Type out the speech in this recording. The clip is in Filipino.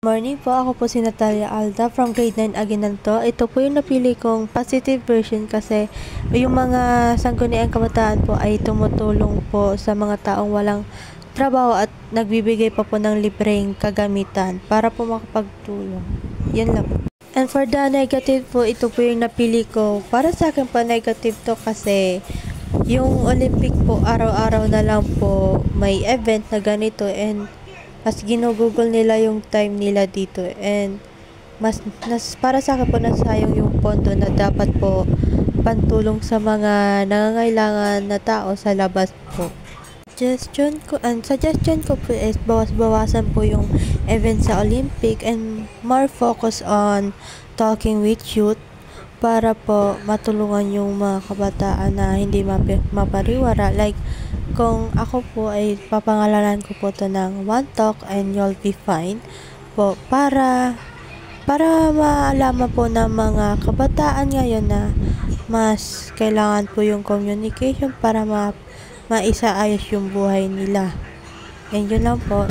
Morning po, ako po si Natalia Alda from grade 9 Aguinaldo. Ito po yung napili kong positive version kasi yung mga sangguniang kabataan po ay tumutulong po sa mga taong walang trabaho at nagbibigay pa po ng libreng kagamitan para po makapagtulong. Yan lang po. And for the negative po, ito po yung napili ko. Para sa akin po, negative to kasi yung Olympic po, araw-araw na lang po may event na ganito and mas ginugugol nila yung time nila dito and para sa akin po nasayang yung pondo na dapat po pantulong sa mga nangangailangan na tao sa labas po. Suggestion ko po is bawas-bawasan po yung event sa Olympic and more focus on talking with youth para po matulungan yung mga kabataan na hindi mapariwara. Like, kung ako po ay papangalanan ko po to ng One Talk and You'll Be Fine po para maalaman po ng mga kabataan ngayon na mas kailangan po yung communication para maisaayos yung buhay nila. And yun lang po.